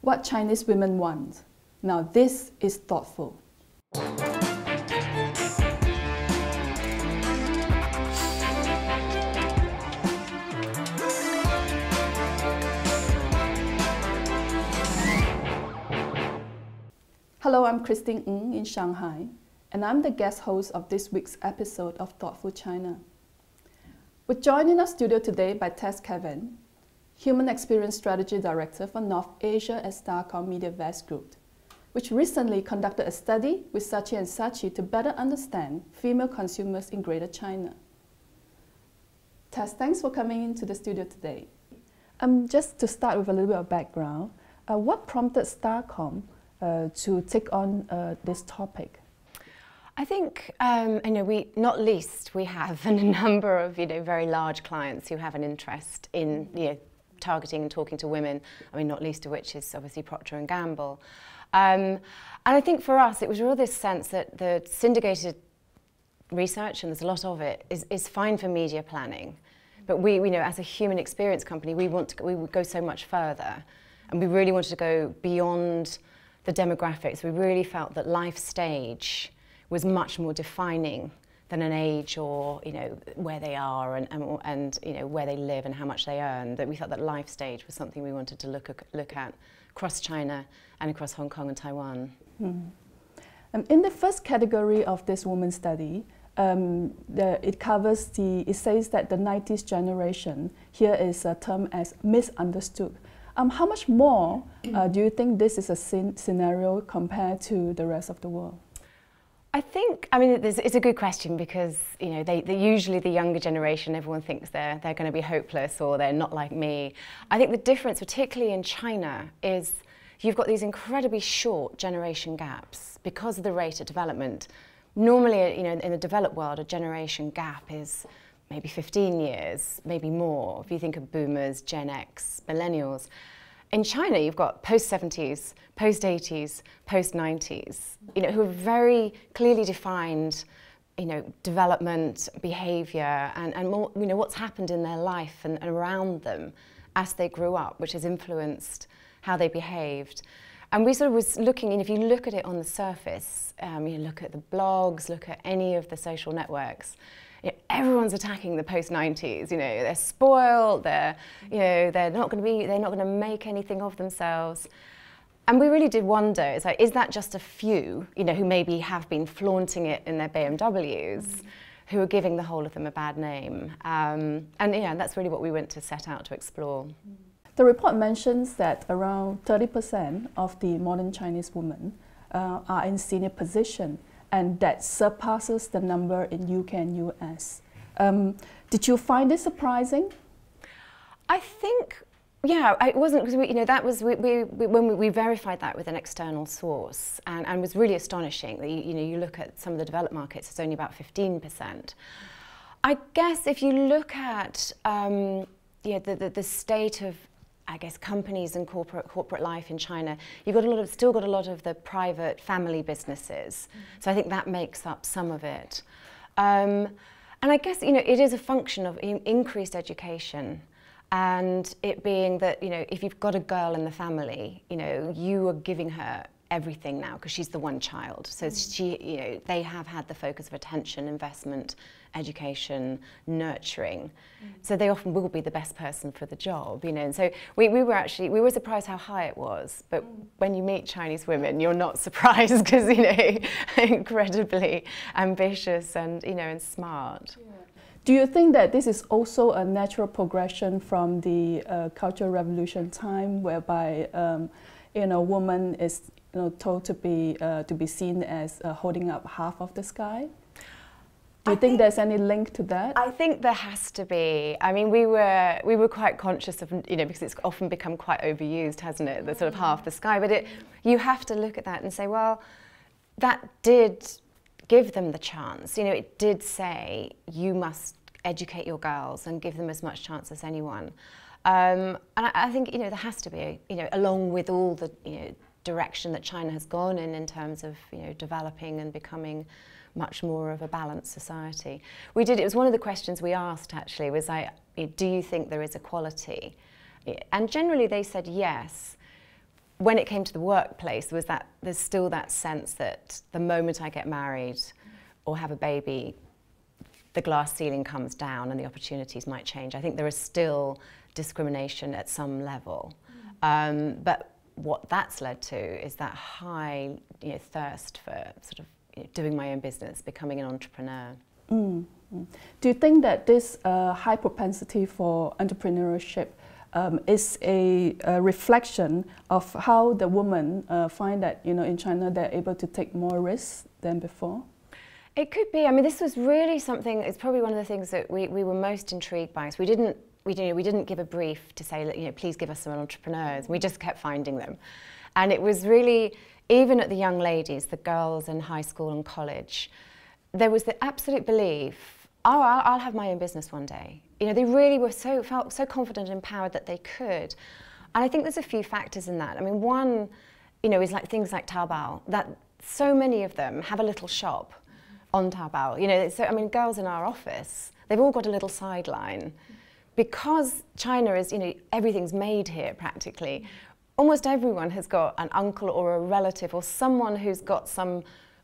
What Chinese women want. Now this is thoughtful. Hello, I'm Christine Ng in Shanghai, and I'm the guest host of this week's episode of Thoughtful China. We're joined in our studio today by Tess Caven, Human Experience Strategy Director for North Asia at Starcom Media Vest Group, which recently conducted a study with Sachi and Sachi to better understand female consumers in Greater China. Tess, thanks for coming into the studio today. Just to start with a little bit of background, what prompted Starcom to take on this topic? I think, not least, we have a number of, very large clients who have an interest in, targeting and talking to women. I mean, not least of which is obviously Procter & Gamble. And I think for us, it was really this sense that the syndicated research, and there's a lot of it, is fine for media planning. But we, as a human experience company, we would go so much further. And we really wanted to go beyond the demographics. We really felt that life stage was much more defining than an age or where they are and where they live and how much they earn. That we thought that life stage was something we wanted to look at across China and across Hong Kong and Taiwan. In the first category of this woman study, it says that the Nighties Generation here is termed as misunderstood. How much more do you think this is a scenario compared to the rest of the world? It's a good question because they usually the younger generation, everyone thinks they're going to be hopeless or they're not like me. I think the difference, particularly in China, is you've got these incredibly short generation gaps because of the rate of development. Normally, in the developed world, a generation gap is maybe 15 years, maybe more. If you think of boomers, Gen X, millennials. In China, you've got post-70s, post-80s, post-90s, who have very clearly defined, development, behaviour, and more, what's happened in their life and around them as they grew up, which has influenced how they behaved. And we sort of was looking, and if you look at it on the surface, you look at the blogs, look at any of the social networks, everyone's attacking the post-90s. They're spoiled. They're not going to make anything of themselves. And we really did wonder, is that just a few, who maybe have been flaunting it in their BMWs, who are giving the whole of them a bad name? And that's really what we went to set out to explore. The report mentions that around 30% of the modern Chinese women are in senior position, and that surpasses the number in UK and US. Did you find this surprising? I think, it wasn't, because when we verified that with an external source, and was really astonishing that you look at some of the developed markets, it's only about 15%. I guess if you look at the state of, companies and corporate life in China, you've still got a lot of the private family businesses. So I think that makes up some of it. And I guess, it is a function of increased education, and it being that, if you've got a girl in the family, you are giving her everything now because she's the one child. So they have had the focus of attention, investment, education, nurturing. So they often will be the best person for the job, And so we were surprised how high it was. But when you meet Chinese women, you're not surprised because, incredibly ambitious and, and smart. Yeah. Do you think that this is also a natural progression from the Cultural Revolution time, whereby, a woman is told to be seen as holding up half of the sky? Do you think there's any link to that? I think there has to be. I mean, we were quite conscious of, because it's often become quite overused, hasn't it? The sort of half the sky. But you have to look at that and say, well, that did give them the chance. It did say you must educate your girls and give them as much chance as anyone. And I think there has to be, along with all the direction that China has gone in terms of developing and becoming much more of a balanced society. It was one of the questions we asked actually, was do you think there is equality? And generally they said yes. when it came to the workplace, there's still that sense that the moment I get married or have a baby, the glass ceiling comes down and the opportunities might change. I think there is still discrimination at some level. But what that's led to is that high thirst for sort of doing my own business, becoming an entrepreneur. Do you think that this high propensity for entrepreneurship is a reflection of how the women find that in China they're able to take more risks than before? It could be. I mean, this was really something. It's probably one of the things that we were most intrigued by. So we didn't give a brief to say, please give us some entrepreneurs. We just kept finding them, and it was really, even at the young ladies, the girls in high school and college, there was the absolute belief, oh, I'll have my own business one day. They really felt so confident and empowered that they could. And I think there's a few factors in that. I mean, one, is like things like Taobao, that so many of them have a little shop on Taobao. So I mean, girls in our office, they've all got a little sideline. Because China is, everything's made here practically, almost everyone has got an uncle or a relative or someone who's got some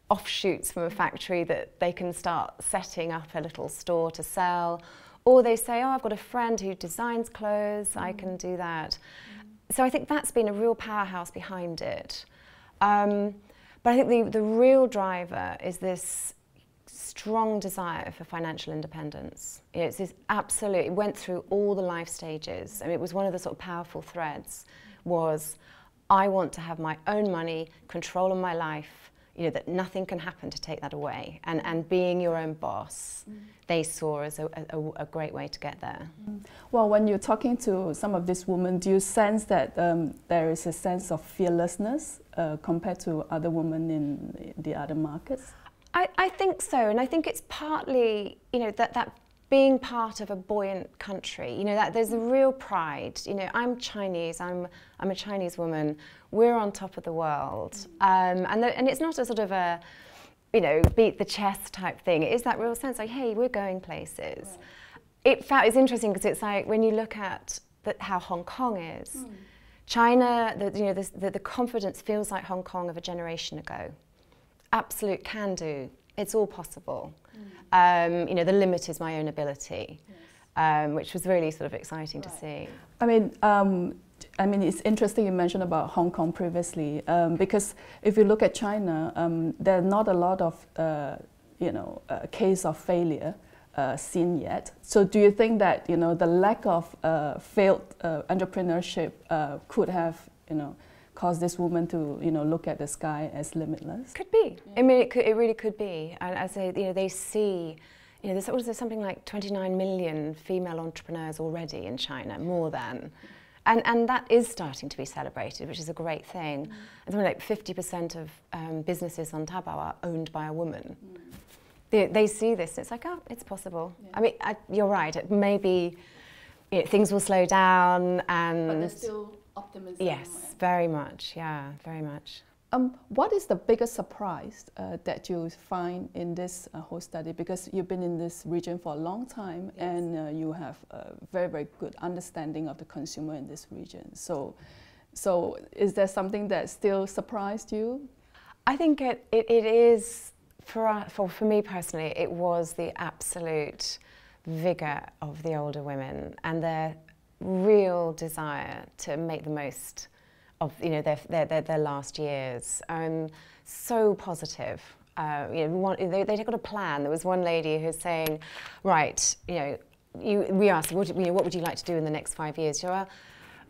offshoots from a factory that they can start setting up a little store to sell. Or they say, oh, I've got a friend who designs clothes, I can do that. So I think that's been a real powerhouse behind it. But I think the real driver is this strong desire for financial independence. It's this absolute, it went through all the life stages. I mean, it was one of the sort of powerful threads was, I want to have my own money, control of my life, that nothing can happen to take that away. And being your own boss, they saw as a great way to get there. Well, when you're talking to some of these women, do you sense that there is a sense of fearlessness compared to other women in the other markets? I think so, and I think it's partly, that being part of a buoyant country, that there's a real pride. I'm Chinese, I'm a Chinese woman, we're on top of the world. And it's not a sort of a, beat the chest type thing. It is that real sense like, hey, we're going places. Right. It's interesting because it's like when you look at how Hong Kong is, China, the confidence feels like Hong Kong of a generation ago. Absolute can do. It's all possible. The limit is my own ability, which was really sort of exciting to see. I mean, it's interesting you mentioned about Hong Kong previously, because if you look at China, there are not a lot of, case of failure seen yet. So do you think that, the lack of failed entrepreneurship could have, cause this woman to, look at the sky as limitless? Could be. Yeah. I mean, it really could be. And as they see, there's something like 29 million female entrepreneurs already in China, more than. And that is starting to be celebrated, which is a great thing. And something like 50% of businesses on Taobao are owned by a woman. They see this, and it's like, oh, it's possible. Yeah. I mean, you're right, maybe things will slow down, and... But there's still optimism. Yes, very much, yeah, very much. What is the biggest surprise that you find in this whole study? Because you've been in this region for a long time, yes, and you have a very, very good understanding of the consumer in this region. So is there something that still surprised you? I think it is, for me personally, it was the absolute vigour of the older women and their real desire to make the most of their last years. So positive. They got a plan. There was one lady who's saying, right, we asked, what would you like to do in the next 5 years? She said, well,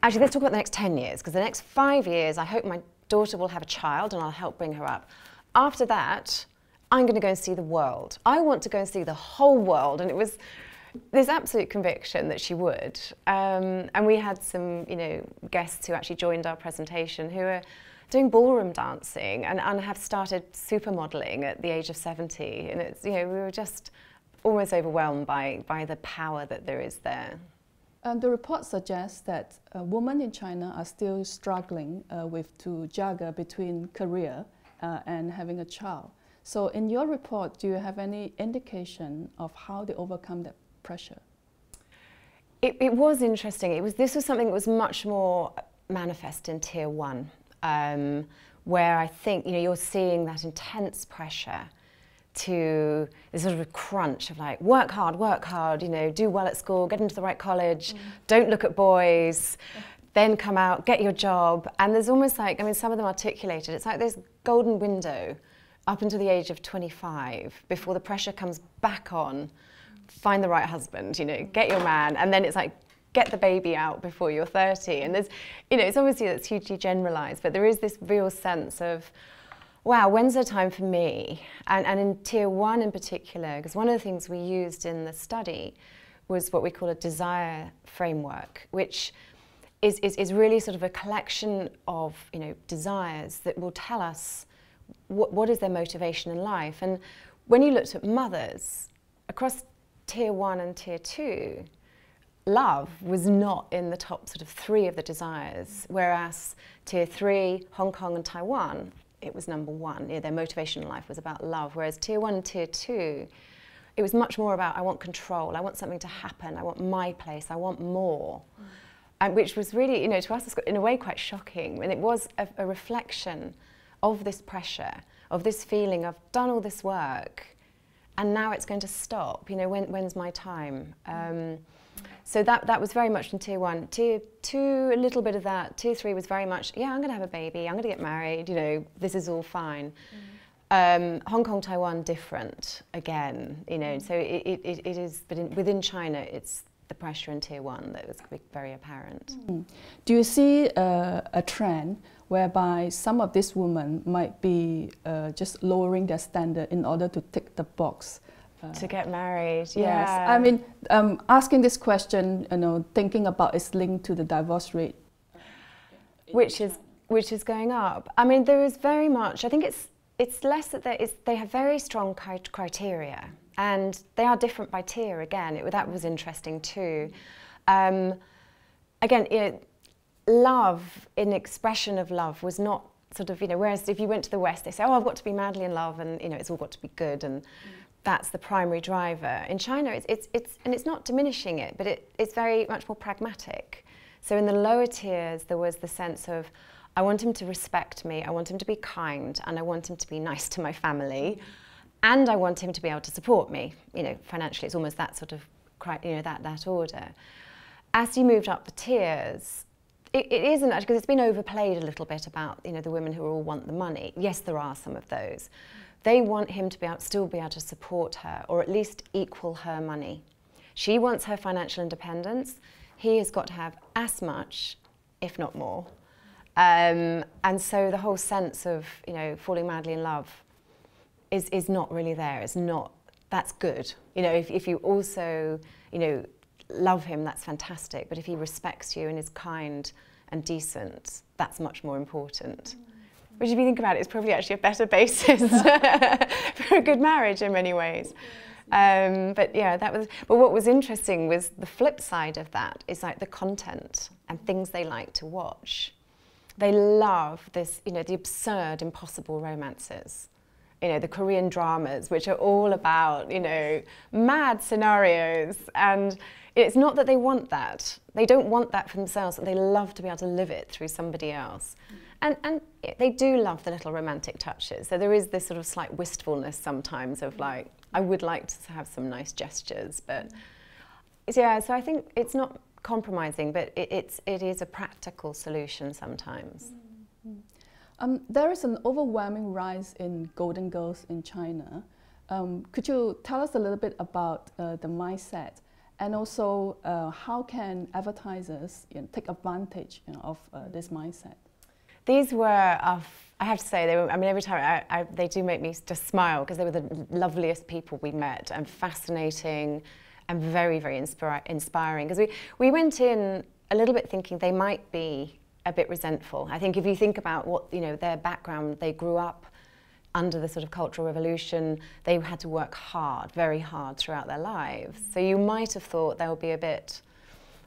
actually, let's talk about the next 10 years, because the next 5 years, I hope my daughter will have a child and I'll help bring her up. After that, I'm going to go and see the world. I want to go and see the whole world. And it was this absolute conviction that she would. And we had some, guests who actually joined our presentation who are doing ballroom dancing and have started supermodeling at the age of 70. And it's, we were just almost overwhelmed by the power that there is there. The report suggests that women in China are still struggling to juggle between career and having a child. So in your report, do you have any indication of how they overcome that pressure? It was interesting. This was something that was much more manifest in Tier 1. where I think, you know, you're seeing that intense pressure to this sort of a crunch of like, work hard, you know, do well at school, get into the right college, don't look at boys, then come out, get your job. And there's almost like, I mean, some of them articulated, it's like this golden window up until the age of 25 before the pressure comes back on, find the right husband, you know, get your man, and then it's like, get the baby out before you're 30. And there's, you know, it's obviously that's hugely generalized, but there is this real sense of, wow, when's the time for me? And in Tier 1 in particular, because one of the things we used in the study was what we call a desire framework, which is really sort of a collection of, you know, desires that will tell us what is their motivation in life. And when you looked at mothers, across Tier 1 and Tier 2, love was not in the top sort of 3 of the desires, whereas Tier 3, Hong Kong and Taiwan, it was number 1. You know, their motivation in life was about love, whereas Tier 1 and Tier 2, it was much more about, I want control, I want something to happen, I want my place, I want more. And which was really, you know, to us, in a way quite shocking. And it was a reflection of this pressure, of this feeling of done all this work, and now it's going to stop, you know, when's my time? So that was very much in Tier 1. Tier 2, a little bit of that. Tier 3 was very much, yeah, I'm going to have a baby, I'm going to get married, you know, this is all fine. Hong Kong, Taiwan, different again, you know, so it is, but within China, it's the pressure in Tier 1 that was very apparent. Do you see a trend whereby some of these women might be just lowering their standard in order to tick the box? To get married, yes. yeah. I mean, asking this question, you know, thinking about its link to the divorce rate, which is going up. I mean, there is very much. I think it's less that they have very strong criteria, and they are different by tier. Again, that was interesting too. Again, love, in expression of love, was not sort of, you know. Whereas if you went to the West, they say, oh, I've got to be madly in love, and you know, it's all got to be good, and that's the primary driver. In China, it's not diminishing it, but it's very much more pragmatic. So in the lower tiers, there was the sense of, I want him to respect me, I want him to be kind, and I want him to be nice to my family, and I want him to be able to support me, you know, financially. It's almost that sort of, you know, that order. As you moved up the tiers, it isn't actually, because it's been overplayed a little bit about, you know, the women who all want the money. Yes, there are some of those. They want him to still be able to support her, or at least equal her money. She wants her financial independence. He has got to have as much, if not more. And so the whole sense of, you know, falling madly in love is not really there. It's not, that's good. You know, if you also, you know, love him, that's fantastic. But if he respects you and is kind and decent, that's much more important. Which, if you think about it, is probably actually a better basis for a good marriage in many ways. But yeah, but what was interesting was the flip side of that is like the content and things they like to watch. They love this, you know, the absurd, impossible romances. You know, the Korean dramas, which are all about, you know, mad scenarios. And it's not that they want that. They don't want that for themselves, but they love to be able to live it through somebody else. And they do love the little romantic touches. So there is this sort of slight wistfulness sometimes of like, I would like to have some nice gestures, but yeah, so I think it's not compromising, but it is a practical solution sometimes. There is an overwhelming rise in golden girls in China. Could you tell us a little bit about the mindset, and also how can advertisers, you know, take advantage, you know, of this mindset? These were, I have to say, they were, I mean, every time they do make me just smile, because they were the loveliest people we met, and fascinating and very, very inspiring. Because we went in a little bit thinking they might be a bit resentful. I think if you think about what, you know, their background, they grew up under the sort of Cultural Revolution, they had to work hard, very hard throughout their lives. So you might have thought they'll be a bit,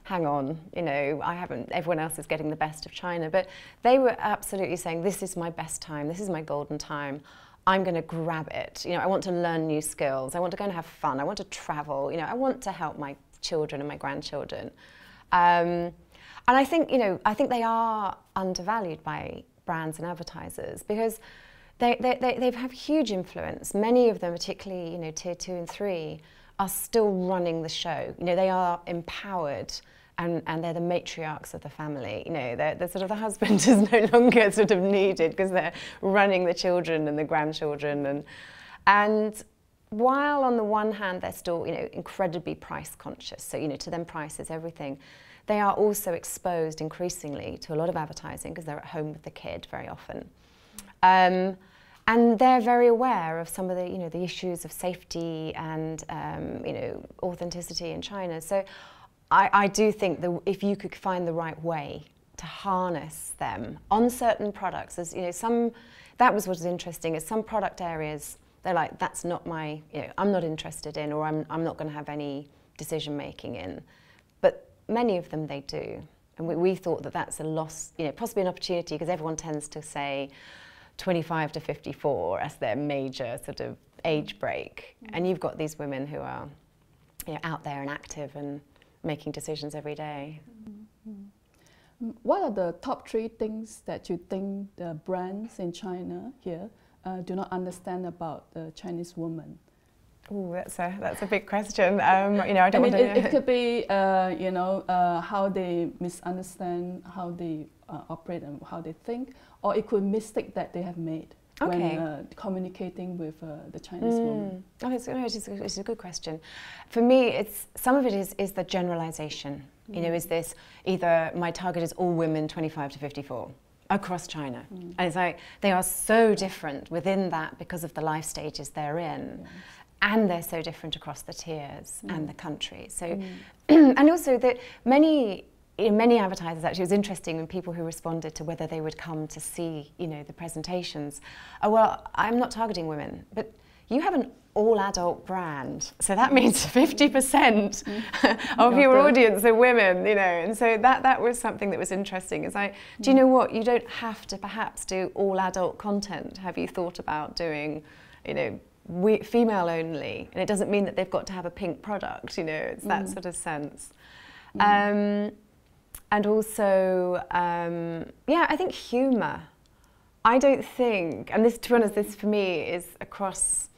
hang on, you know, everyone else is getting the best of China. But they were absolutely saying, this is my best time, this is my golden time, I'm going to grab it. You know, I want to learn new skills, I want to go and have fun, I want to travel, you know, I want to help my children and my grandchildren. And I think, you know, I think they are undervalued by brands and advertisers, because they have huge influence. Many of them, particularly, you know, tier 2 and 3, are still running the show. You know, they are empowered, and they're the matriarchs of the family. You know, they're sort of, the husband is no longer sort of needed because they're running the children and the grandchildren, and while on the one hand they're still, you know, incredibly price conscious, so, you know, to them price is everything, they are also exposed increasingly to a lot of advertising because they're at home with the kid very often. And they're very aware of some of the, you know, the issues of safety and, you know, authenticity in China. So I do think that if you could find the right way to harness them on certain products, as, you know, that was what was interesting, is some product areas, they're like, that's not my, you know, I'm not interested in, or I'm not going to have any decision making in. But many of them they do. And we thought that that's a loss, you know, possibly an opportunity, because everyone tends to say 25 to 54 as their major sort of age break. And you've got these women who are, you know, out there and active and making decisions every day. What are the top 3 things that you think the brands in China here do not understand about the Chinese woman? Oh, that's a big question. You know, I don't want to. It could be, you know, how they misunderstand how they operate and how they think, or it could be a mistake that they have made when communicating with the Chinese woman. Oh, it's a good question. For me, some of it is the generalization. You know, is this either my target is all women 25 to 54 across China, and it's like they are so different within that because of the life stages they're in. Yes. And they're so different across the tiers and the countries. So, and also that many advertisers, actually, it was interesting when people who responded to whether they would come to see, you know, the presentations. Oh, well, I'm not targeting women, but you have an all-adult brand, so that means 50% of your audience are women, you know. And so that was something that was interesting. It's like, do you know what? You don't have to perhaps do all-adult content. Have you thought about doing, you know, female only? And it doesn't mean that they've got to have a pink product, you know, it's that sort of sense. And also, yeah, I think humour. I don't think, and this, to be honest, this for me is across,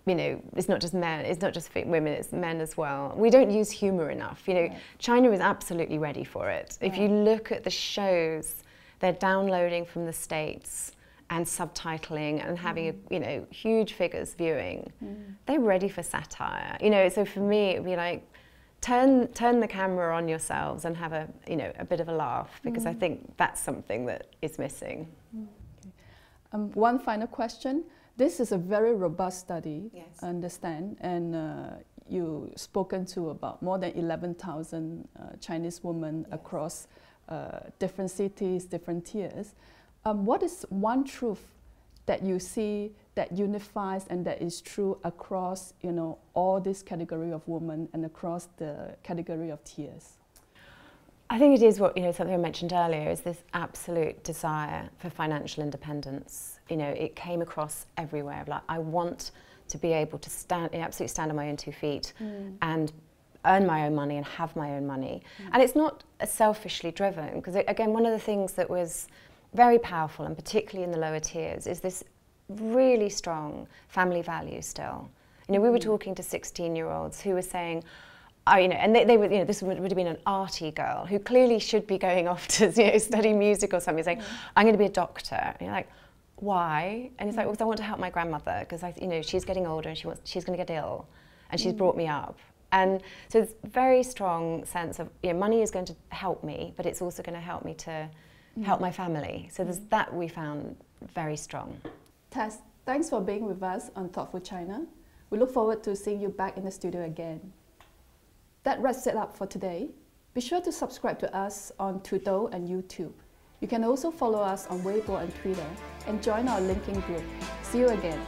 you know, it's not just men, it's not just women, it's men as well. We don't use humour enough, you know. Right. China is absolutely ready for it. Right. If you look at the shows they're downloading from the States and subtitling and having, you know, huge figures viewing, they're ready for satire. You know, so for me, it'd be like, turn the camera on yourselves and have a, you know, a bit of a laugh, because I think that's something that is missing. Okay. One final question. This is a very robust study, yes. I understand, and you've spoken to about more than 11,000 Chinese women, yes. across different cities, different tiers. What is one truth that you see that unifies and that is true across, you know, all this category of women and across the category of tiers? I think it is what, you know, something I mentioned earlier, is this absolute desire for financial independence. You know, it came across everywhere. Like, I want to be able to absolutely stand on my own 2 feet and earn my own money and have my own money. And it's not selfishly driven, because again, one of the things that was very powerful, and particularly in the lower tiers, is this really strong family value still. You know, we were talking to 16-year-olds who were saying, you know, and they were, you know, this would have been an arty girl who clearly should be going off to, you know, study music or something, saying, I'm going to be a doctor. And you're like, why? And it's like, well, because I want to help my grandmother, because you know, she's getting older and she's going to get ill, and she's brought me up. And so it's a very strong sense of, you know, money is going to help me, but it's also going to help me to help my family. So there's that we found very strong. Tess, thanks for being with us on Thoughtful China. We look forward to seeing you back in the studio again. That wraps it up for today. Be sure to subscribe to us on Twitter and YouTube. You can also follow us on Weibo and Twitter and join our linking group. See you again.